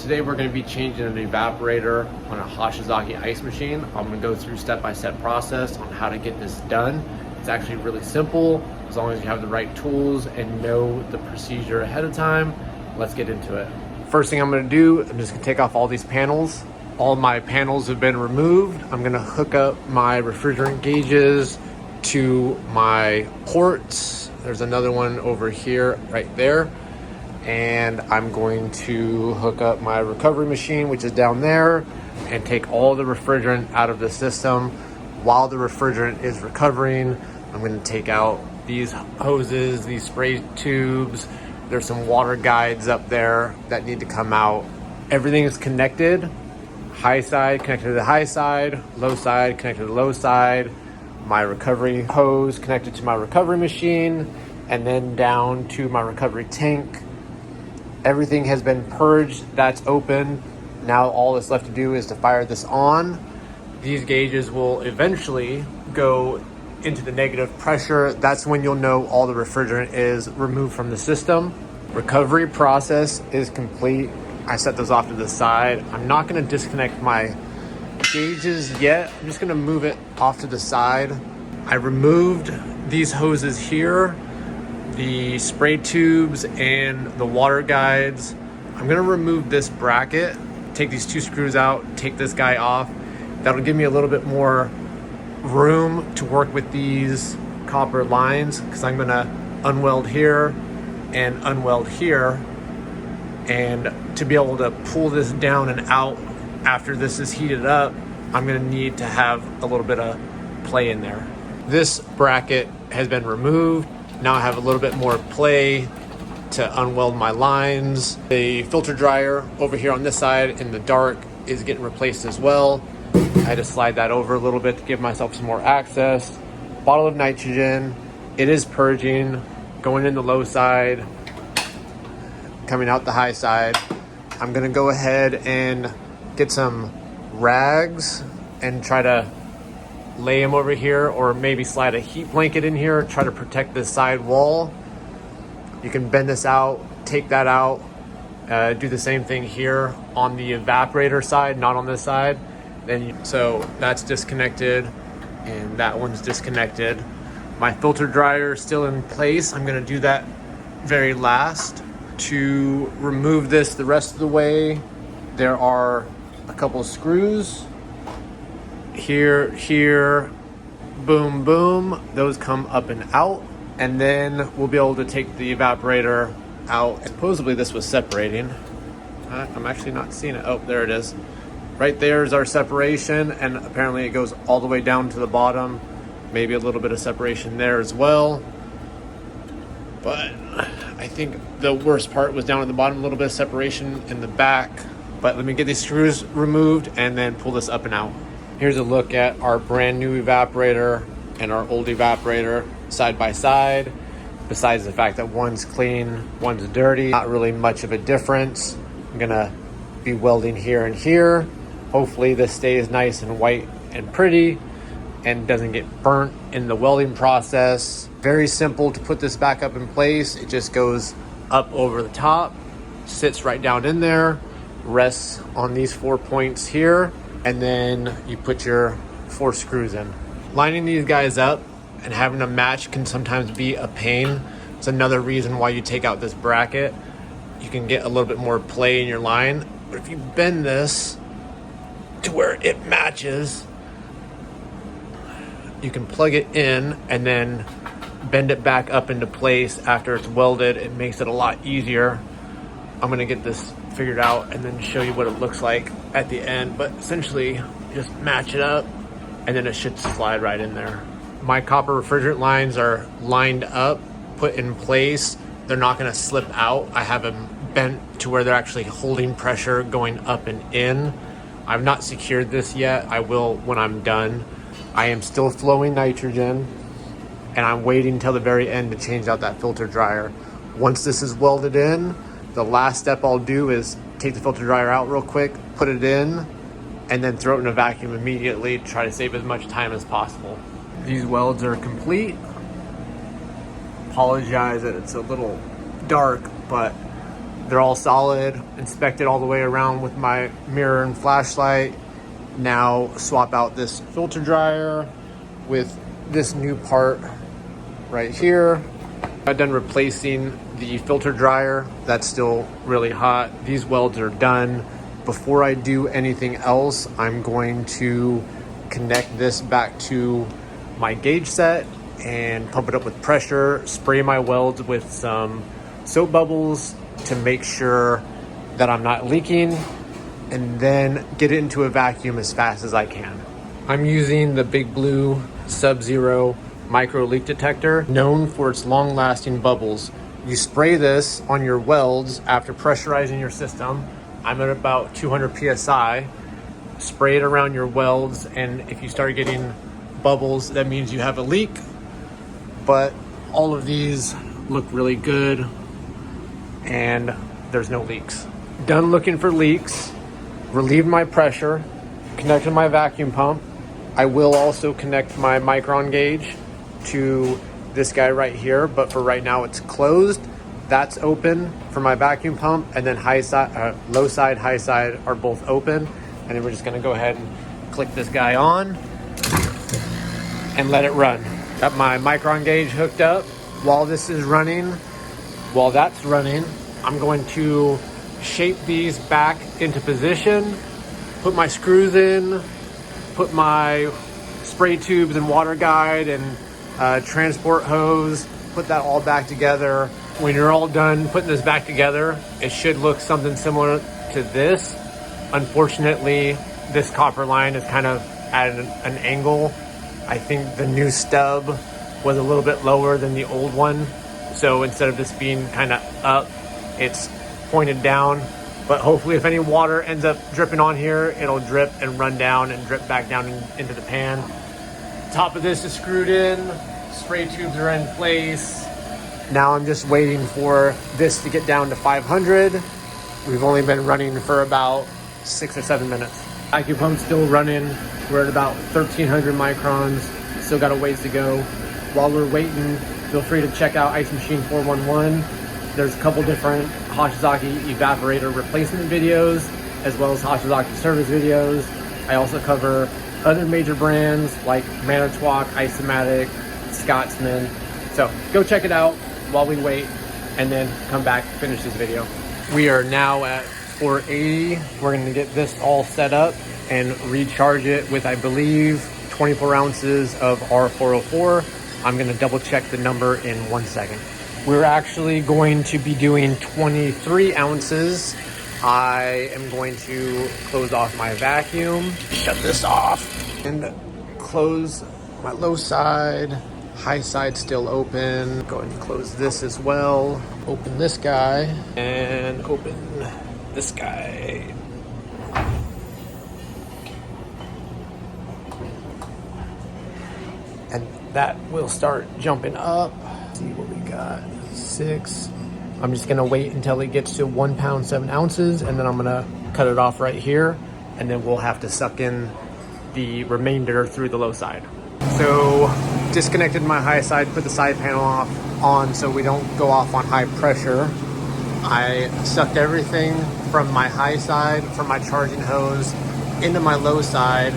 Today we're going to be changing an evaporator on a Hoshizaki ice machine. I'm going to go through step-by-step process on how to get this done. It's actually really simple as long as you have the right tools and know the procedure ahead of time. Let's get into it. First thing I'm going to do, I'm just going to take off all these panels. All my panels have been removed. I'm going to hook up my refrigerant gauges to my ports. There's another one over here, right there. And I'm going to hook up my recovery machine, which is down there, and take all the refrigerant out of the system. While the refrigerant is recovering, I'm going to take out these hoses, these spray tubes. There's some water guides up there that need to come out. Everything is connected. High side connected to the high side, low side connected to the low side. My recovery hose connected to my recovery machine, and then down to my recovery tank. Everything has been purged, that's open. Now all that's left to do is to fire this on. These gauges will eventually go into the negative pressure. That's when you'll know all the refrigerant is removed from the system. Recovery process is complete. I set those off to the side. I'm not gonna disconnect my gauges yet. I'm just gonna move it off to the side. I removed these hoses here, the spray tubes and the water guides. I'm gonna remove this bracket, take these two screws out, take this guy off. That'll give me a little bit more room to work with these copper lines, because I'm gonna unweld here and unweld here. And to be able to pull this down and out after this is heated up, I'm gonna need to have a little bit of play in there. This bracket has been removed. Now I have a little bit more play to unweld my lines. The filter dryer over here on this side in the dark is getting replaced as well. I had to slide that over a little bit to give myself some more access. Bottle of nitrogen. It is purging, going in the low side, coming out the high side. I'm gonna go ahead and get some rags and try to lay them over here, or maybe slide a heat blanket in here, try to protect this side wall. You can bend this out, take that out, do the same thing here on the evaporator side, not on this side. So that's disconnected and that one's disconnected. My filter dryer is still in place. I'm gonna do that very last. To remove this the rest of the way, there are a couple of screws. Here, boom, boom. Those come up and out. And then we'll be able to take the evaporator out. Supposedly this was separating. I'm actually not seeing it. Oh, there it is. Right there is our separation, and apparently it goes all the way down to the bottom. Maybe a little bit of separation there as well. But I think the worst part was down at the bottom, a little bit of separation in the back. But let me get these screws removed and then pull this up and out. Here's a look at our brand new evaporator and our old evaporator side by side. Besides the fact that one's clean, one's dirty, not really much of a difference. I'm gonna be welding here and here. Hopefully this stays nice and white and pretty and doesn't get burnt in the welding process. Very simple to put this back up in place. It just goes up over the top, sits right down in there, rests on these 4 points here, and then you put your 4 screws in. Lining these guys up and having them match can sometimes be a pain. It's another reason why you take out this bracket. You can get a little bit more play in your line. But if you bend this to where it matches, you can plug it in and then bend it back up into place after it's welded. It makes it a lot easier. I'm gonna get this figured out and then show you what it looks like at the end, but essentially just match it up and then it should slide right in there. My copper refrigerant lines are lined up, put in place. They're not gonna slip out. I have them bent to where they're actually holding pressure going up and in. I've not secured this yet. I will when I'm done. I am still flowing nitrogen, and I'm waiting till the very end to change out that filter dryer. Once this is welded in, the last step I'll do is take the filter dryer out real quick, put it in, and then throw it in a vacuum immediately to try to save as much time as possible. These welds are complete. Apologize that it's a little dark, but They're all solid, inspect it all the way around with my mirror and flashlight. Now swap out this filter dryer with this new part right here. I've done replacing the filter dryer. That's still really hot. These welds are done. Before I do anything else, I'm going to connect this back to my gauge set and pump it up with pressure, spray my welds with some soap bubbles to make sure that I'm not leaking, and then get it into a vacuum as fast as I can. I'm using the Big Blue Sub-Zero micro leak detector, known for its long-lasting bubbles. You spray this on your welds after pressurizing your system. I'm at about 200 psi. Spray it around your welds, and if you start getting bubbles, that means you have a leak. But all of these look really good and there's no leaks. Done looking for leaks, relieved my pressure, connected my vacuum pump. I will also connect my micron gauge to this guy right here, but for right now it's closed. That's open for my vacuum pump, and then low side, high side are both open. And then we're just gonna go ahead and click this guy on and let it run. Got my micron gauge hooked up. While that's running, I'm going to shape these back into position, put my screws in, put my spray tubes and water guide and transport hose, put that all back together. When you're all done putting this back together, it should look something similar to this. Unfortunately, this copper line is kind of at an angle. I think the new stub was a little bit lower than the old one. So instead of this being kind of up, it's pointed down. But hopefully if any water ends up dripping on here, it'll drip and run down and drip back down into the pan. Top of this is screwed in, spray tubes are in place. Now I'm just waiting for this to get down to 500. We've only been running for about 6 or 7 minutes. Vacuum pump's still running. We're at about 1300 microns. Still got a ways to go. While we're waiting, feel free to check out Ice Machine 411. There's a couple different Hoshizaki evaporator replacement videos, as well as Hoshizaki service videos. I also cover other major brands like Manitowoc, Isomatic, Scotsman. So go check it out while we wait, and then come back, finish this video. We are now at 480. We're gonna get this all set up and recharge it with, I believe, 24 ounces of R404. I'm gonna double check the number in 1 second. We're actually going to be doing 23 ounces. I am going to close off my vacuum, shut this off, and close my low side. High side still open. Go ahead and close this as well. Open this guy and open this guy. And that will start jumping up. Let's see what we got. 6. I'm just gonna wait until it gets to 1 pound 7 ounces, and then I'm gonna cut it off right here, and then we'll have to suck in the remainder through the low side. So disconnected my high side, put the side panel on so we don't go off on high pressure. I sucked everything from my high side, from my charging hose, into my low side.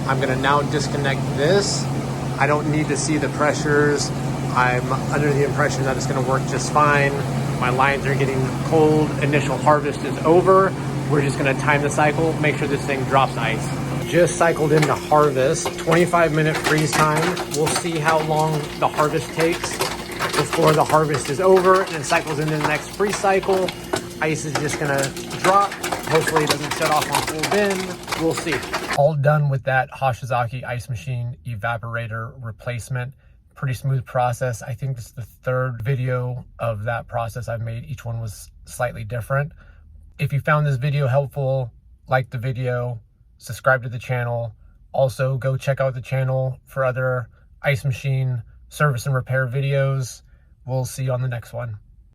I'm gonna now disconnect this. I don't need to see the pressures. I'm under the impression that it's gonna work just fine. My lines are getting cold. Initial harvest is over. We're just gonna time the cycle, make sure this thing drops ice. Just cycled into harvest, 25-minute freeze time. We'll see how long the harvest takes before the harvest is over and it cycles into the next freeze cycle. Ice is just gonna drop. Hopefully it doesn't shut off on full bin. We'll see. All done with that Hoshizaki Ice Machine evaporator replacement. Pretty smooth process. I think this is the 3rd video of that process I've made. Each one was slightly different. If you found this video helpful, like the video, subscribe to the channel. Also, go check out the channel for other Ice Machine service and repair videos. We'll see you on the next one.